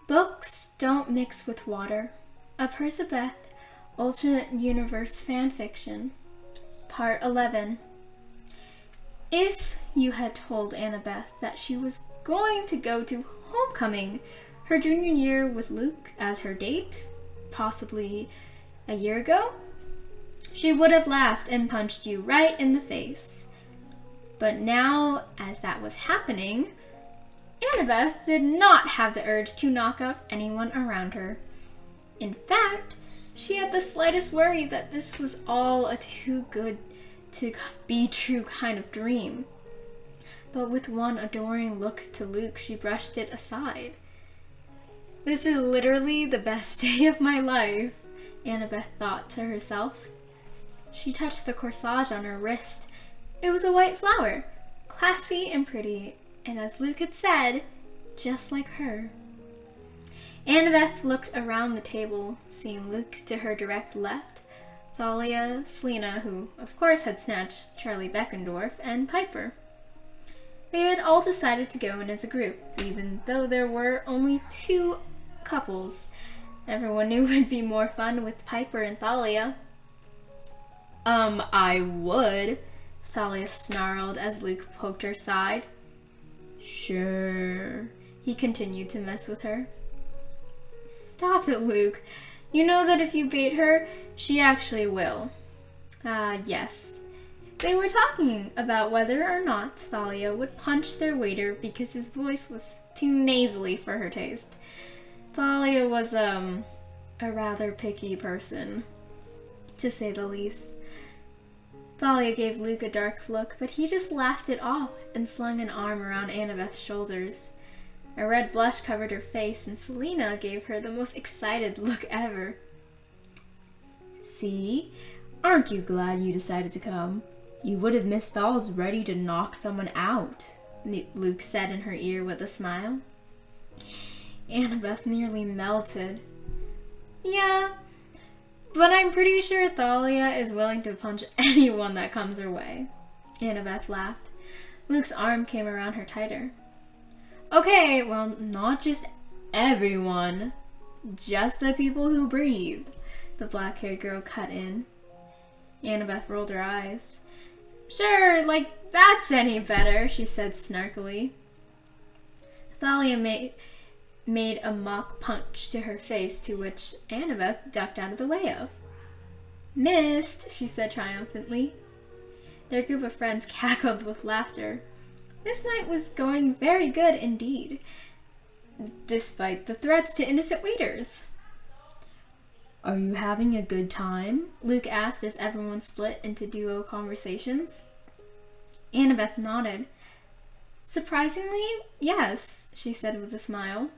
Books don't mix with water. A Percabeth alternate universe fanfiction. Part 11. If you had told Annabeth that she was going to go to homecoming her junior year with Luke as her date, possibly a year ago, she would have laughed and punched you right in the face. But now, as that was happening, Annabeth did not have the urge to knock out anyone around her. In fact, she had the slightest worry that this was all a too good to be true kind of dream. But with one adoring look to Luke, she brushed it aside. "This is literally the best day of my life," Annabeth thought to herself. She touched the corsage on her wrist. It was a white flower, classy and pretty, and as Luke had said, just like her. Annabeth looked around the table, seeing Luke to her direct left, Thalia, Selena, who of course had snatched Charlie Beckendorf, and Piper. They had all decided to go in as a group, even though there were only 2 couples. Everyone knew it would be more fun with Piper and Thalia. I would," Thalia snarled as Luke poked her side. "Sure," he continued to mess with her. "Stop it, Luke. You know that if you bait her, she actually will." Yes. They were talking about whether or not Thalia would punch their waiter because his voice was too nasally for her taste. Thalia was, a rather picky person, to say the least. Thalia gave Luke a dark look, but he just laughed it off and slung an arm around Annabeth's shoulders. A red blush covered her face, and Selena gave her the most excited look ever. "See? Aren't you glad you decided to come? You would have missed dolls ready to knock someone out," Luke said in her ear with a smile. Annabeth nearly melted. "Yeah, but I'm pretty sure Thalia is willing to punch anyone that comes her way," Annabeth laughed. Luke's arm came around her tighter. "Okay, well, not just everyone. Just the people who breathe," the black-haired girl cut in. Annabeth rolled her eyes. "Sure, like that's any better," she said snarkily. Thalia made a mock punch to her face, to which Annabeth ducked out of the way of. "Missed," she said triumphantly. Their group of friends cackled with laughter. This night was going very good indeed, despite the threats to innocent waiters. "Are you having a good time?" Luke asked as everyone split into duo conversations. Annabeth nodded. "Surprisingly, yes," she said with a smile.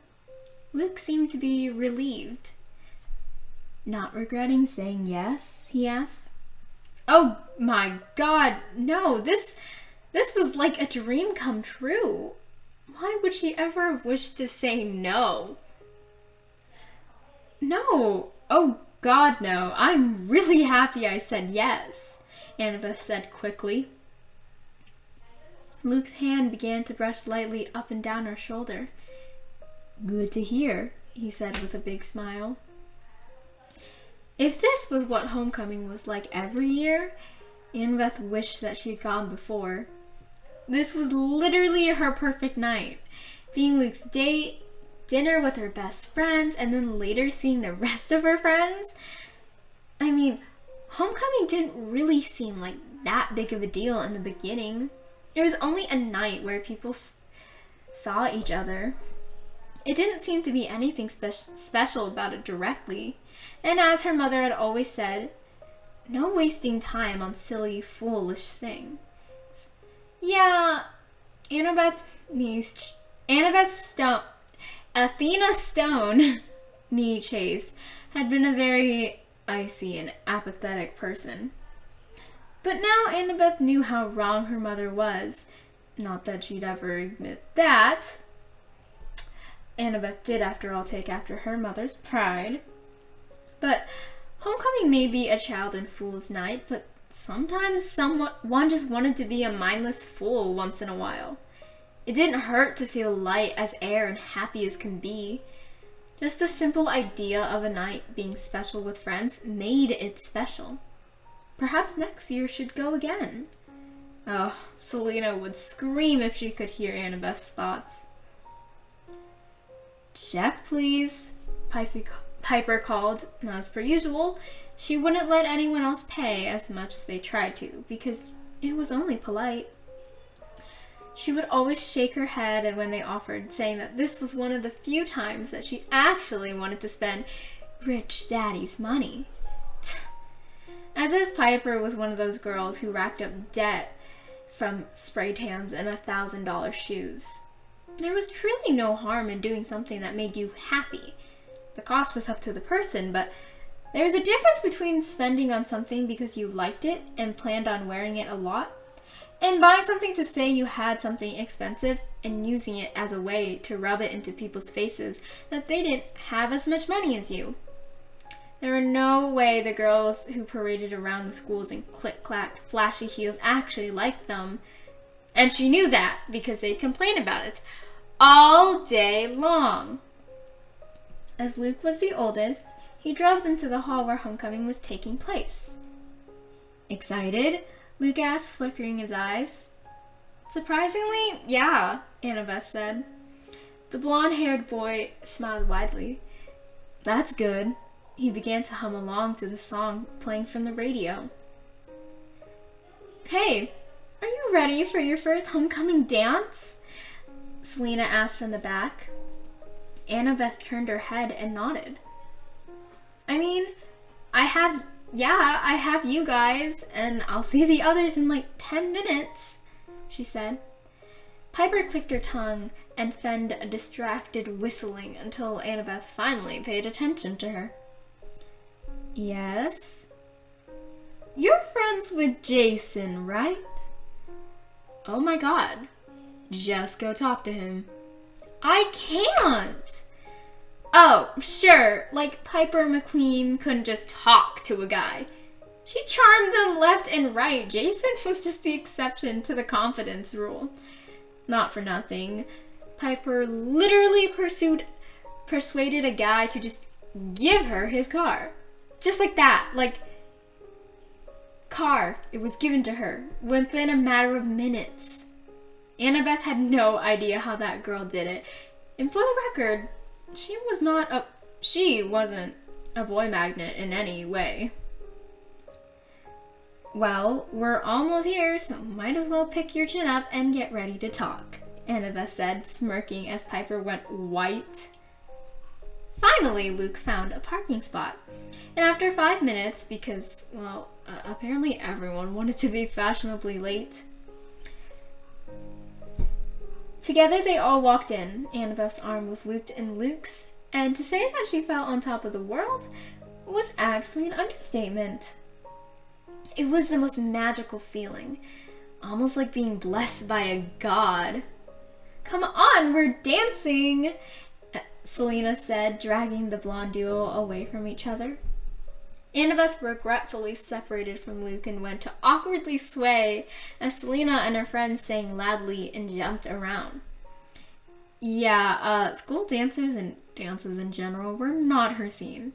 Luke seemed to be relieved. "Not regretting saying yes?" he asked. "Oh my God, no, this was like a dream come true. Why would she ever wish to say no?" "No, oh God, no. I'm really happy I said yes," Annabeth said quickly. Luke's hand began to brush lightly up and down her shoulder. "Good to hear," he said with a big smile. If this was what homecoming was like every year, Annabeth wished that she had gone before. This was literally her perfect night. Being Luke's date, dinner with her best friends, and then later seeing the rest of her friends. I mean, homecoming didn't really seem like that big of a deal in the beginning. It was only a night where people saw each other. It didn't seem to be anything special about it directly. And as her mother had always said, no wasting time on silly, foolish things. Yeah, Athena Stone knee chase had been a very icy and apathetic person. But now Annabeth knew how wrong her mother was. Not that she'd ever admit that. Annabeth did, after all, take after her mother's pride. But homecoming may be a child and fool's night, but sometimes one just wanted to be a mindless fool once in a while. It didn't hurt to feel light as air and happy as can be. Just the simple idea of a night being special with friends made it special. Perhaps next year should go again. Oh, Selena would scream if she could hear Annabeth's thoughts. Check, please, Piper called. As per usual, she wouldn't let anyone else pay as much as they tried to, because it was only polite. She would always shake her head when they offered, saying that this was one of the few times that she actually wanted to spend Rich Daddy's money. As if Piper was one of those girls who racked up debt from spray tans and $1,000 shoes. There was truly no harm in doing something that made you happy. The cost was up to the person, but there was a difference between spending on something because you liked it and planned on wearing it a lot, and buying something to say you had something expensive and using it as a way to rub it into people's faces that they didn't have as much money as you. There were no way the girls who paraded around the schools in click-clack, flashy heels actually liked them. And she knew that because they'd complain about it all day long. As Luke was the oldest, he drove them to the hall where homecoming was taking place. Excited? Luke asked, flickering his eyes. Surprisingly, yeah, Annabeth said. The blonde-haired boy smiled widely. That's good. He began to hum along to the song playing from the radio. Hey, are you ready for your first homecoming dance? Selena asked from the back. Annabeth turned her head and nodded. I mean, I have you guys, and I'll see the others in like 10 minutes, she said. Piper clicked her tongue and fanned a distracted whistling until Annabeth finally paid attention to her. Yes? You're friends with Jason, right? Oh my god. Just go talk to him. I can't! Oh, sure, like Piper McLean couldn't just talk to a guy. She charmed them left and right. Jason was just the exception to the confidence rule. Not for nothing, Piper literally persuaded a guy to just give her his car. Just like that, like, car. It was given to her within a matter of minutes. Annabeth had no idea how that girl did it. And for the record, she wasn't a boy magnet in any way. Well, we're almost here, so might as well pick your chin up and get ready to talk, Annabeth said, smirking as Piper went white. Finally, Luke found a parking spot. And after 5 minutes, because, well, apparently everyone wanted to be fashionably late, together they all walked in. Annabeth's arm was looped in Luke's, and to say that she felt on top of the world was actually an understatement. It was the most magical feeling, almost like being blessed by a god. Come on, we're dancing, Selena said, dragging the blonde duo away from each other. Annabeth regretfully separated from Luke and went to awkwardly sway as Selena and her friends sang loudly and jumped around. Yeah, school dances and dances in general were not her scene.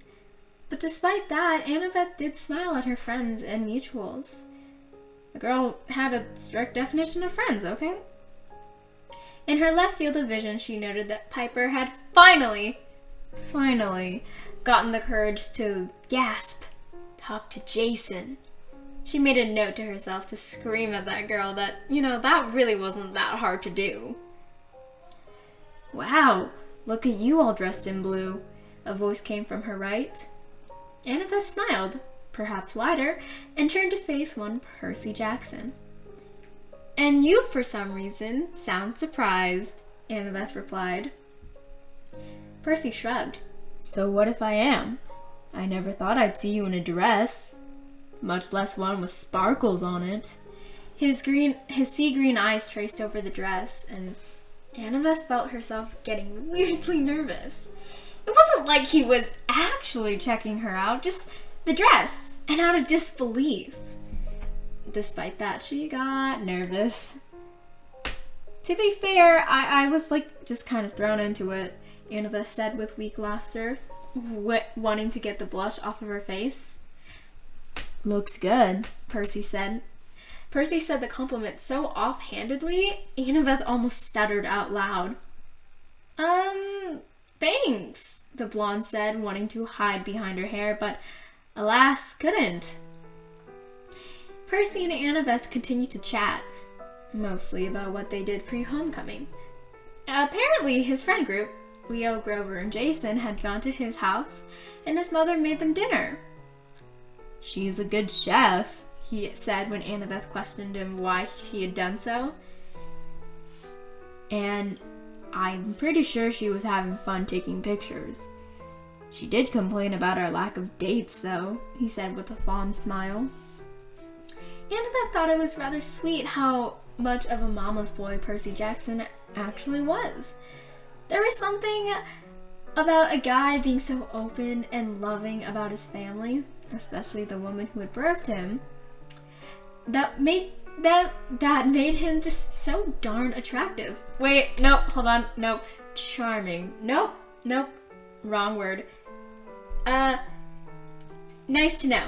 But despite that, Annabeth did smile at her friends and mutuals. The girl had a strict definition of friends, okay? In her left field of vision, she noted that Piper had finally gotten the courage to gasp, talk to Jason. She made a note to herself to scream at that girl that, that really wasn't that hard to do. Wow, look at you all dressed in blue, a voice came from her right. Annabeth smiled, perhaps wider, and turned to face one Percy Jackson. And you, for some reason, sound surprised, Annabeth replied. Percy shrugged. So what if I am? I never thought I'd see you in a dress, much less one with sparkles on it. His sea green eyes traced over the dress, and Annabeth felt herself getting weirdly nervous. It wasn't like he was actually checking her out, just the dress, and out of disbelief. Despite that, she got nervous. To be fair, I was just kind of thrown into it. Annabeth said with weak laughter, wanting to get the blush off of her face. Looks good, Percy said. Percy said the compliment so offhandedly, Annabeth almost stuttered out loud. Thanks, the blonde said, wanting to hide behind her hair, but alas, couldn't. Percy and Annabeth continued to chat, mostly about what they did pre-homecoming. Apparently, his friend group, Leo, Grover, and Jason, had gone to his house, and his mother made them dinner. She's a good chef, he said when Annabeth questioned him why he had done so. And I'm pretty sure she was having fun taking pictures. She did complain about our lack of dates, though, he said with a fond smile. Annabeth thought it was rather sweet how much of a mama's boy Percy Jackson actually was. There was something about a guy being so open and loving about his family, especially the woman who had birthed him, that made him just so darn attractive. Wait, no, hold on, no, charming. Nope, wrong word. Nice to know.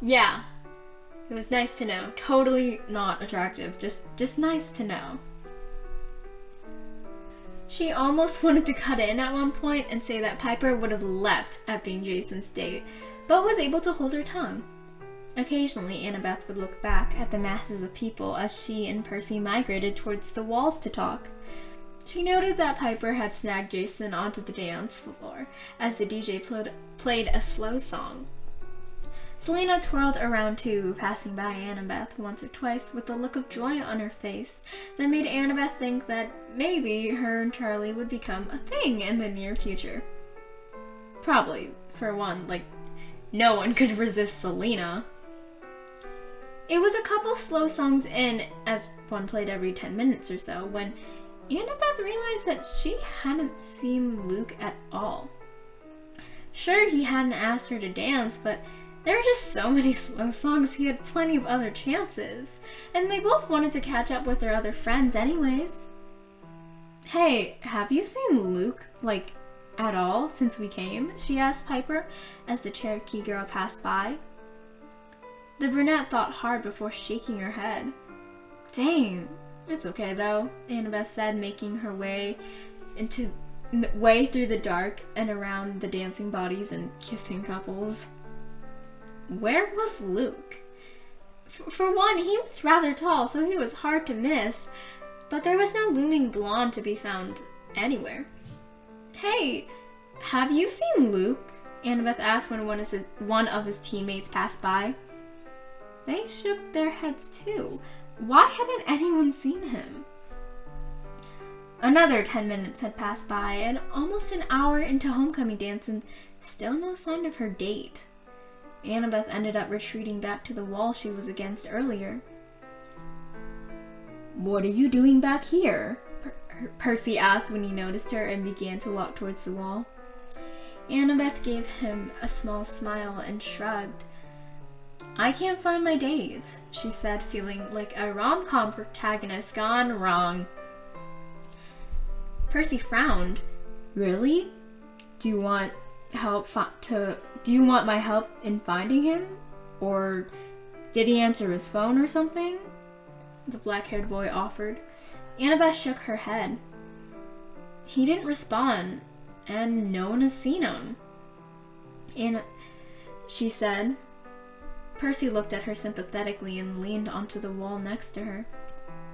Yeah. It was nice to know. Totally not attractive. Just nice to know. She almost wanted to cut in at one point and say that Piper would have leapt at being Jason's date, but was able to hold her tongue. Occasionally, Annabeth would look back at the masses of people as she and Percy migrated towards the walls to talk. She noted that Piper had snagged Jason onto the dance floor as the DJ played a slow song. Selena twirled around too, passing by Annabeth once or twice with a look of joy on her face that made Annabeth think that maybe her and Charlie would become a thing in the near future. Probably, for one, no one could resist Selena. It was a couple slow songs in, as one played every 10 minutes or so, when Annabeth realized that she hadn't seen Luke at all. Sure, he hadn't asked her to dance, but there were just so many slow songs he had plenty of other chances, and they both wanted to catch up with their other friends anyways. Hey, have you seen Luke, at all since we came? She asked Piper as the Cherokee girl passed by. The brunette thought hard before shaking her head. Dang, it's okay though, Annabeth said, making her way through the dark and around the dancing bodies and kissing couples. Where was Luke? For one, he was rather tall, so he was hard to miss, but there was no looming blonde to be found anywhere. Hey, have you seen Luke? Annabeth asked when one of his teammates passed by. They shook their heads too. Why hadn't anyone seen him? Another 10 minutes had passed by, and almost an hour into homecoming dance, and still no sign of her date. Annabeth ended up retreating back to the wall she was against earlier. What are you doing back here? Percy asked when he noticed her and began to walk towards the wall. Annabeth gave him a small smile and shrugged. I can't find my dates, she said, feeling like a rom-com protagonist gone wrong. Percy frowned. Really? Do you want my help in finding him? Or did he answer his phone or something? The black-haired boy offered. Annabeth shook her head. He didn't respond, and no one has seen him. She said. Percy looked at her sympathetically and leaned onto the wall next to her.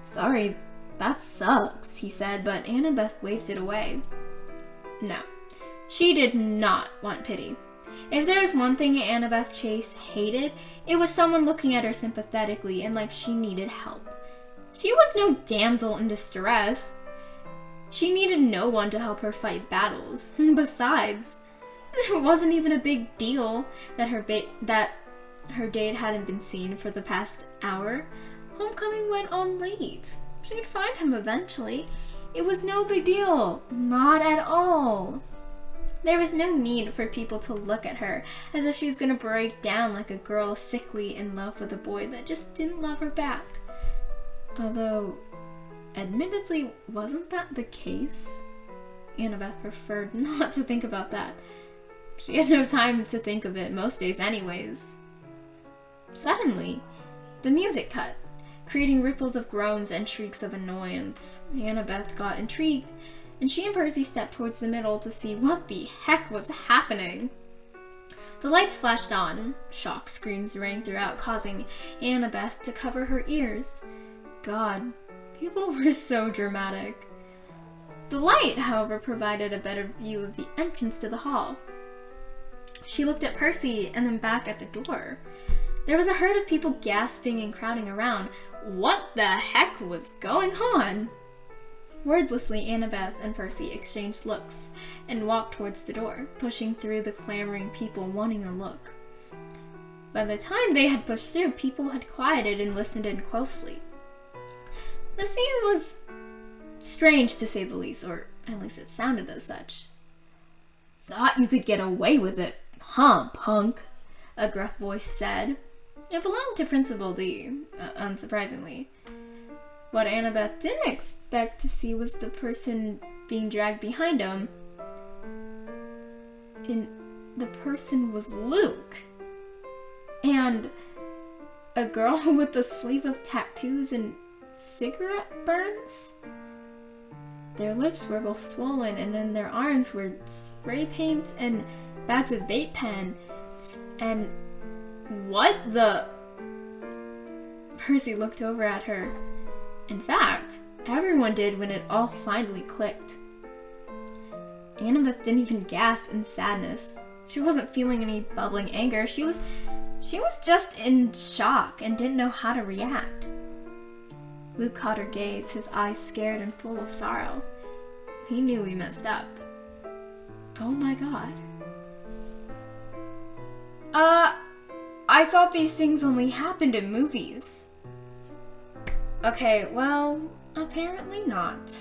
Sorry, that sucks, he said, but Annabeth waved it away. No, she did not want pity. If there was one thing Annabeth Chase hated, it was someone looking at her sympathetically and like she needed help. She was no damsel in distress. She needed no one to help her fight battles. Besides, it wasn't even a big deal that her date hadn't been seen for the past hour. Homecoming went on late. She'd find him eventually. It was no big deal. Not at all. There was no need for people to look at her as if she was going to break down like a girl sickly in love with a boy that just didn't love her back. Although, admittedly, wasn't that the case? Annabeth preferred not to think about that. She had no time to think of it most days anyways. Suddenly, the music cut, creating ripples of groans and shrieks of annoyance. Annabeth got intrigued, and she and Percy stepped towards the middle to see what the heck was happening. The lights flashed on. Shock screams rang throughout, causing Annabeth to cover her ears. God, people were so dramatic. The light, however, provided a better view of the entrance to the hall. She looked at Percy and then back at the door. There was a herd of people gasping and crowding around. What the heck was going on? Wordlessly, Annabeth and Percy exchanged looks and walked towards the door, pushing through the clamoring people wanting a look. By the time they had pushed through, people had quieted and listened in closely. The scene was strange, to say the least, or at least it sounded as such. "Thought you could get away with it, huh, punk?" a gruff voice said. It belonged to Principal D, unsurprisingly. What Annabeth didn't expect to see was the person being dragged behind him. And the person was Luke. And a girl with a sleeve of tattoos and cigarette burns? Their lips were both swollen, and in their arms were spray paints and bags of vape pens. And what the... Percy looked over at her. In fact, everyone did when it all finally clicked. Annabeth didn't even gasp in sadness. She wasn't feeling any bubbling anger. She was just in shock and didn't know how to react. Luke caught her gaze, his eyes scared and full of sorrow. He knew he messed up. Oh my god. I thought these things only happened in movies. Okay, well, apparently not.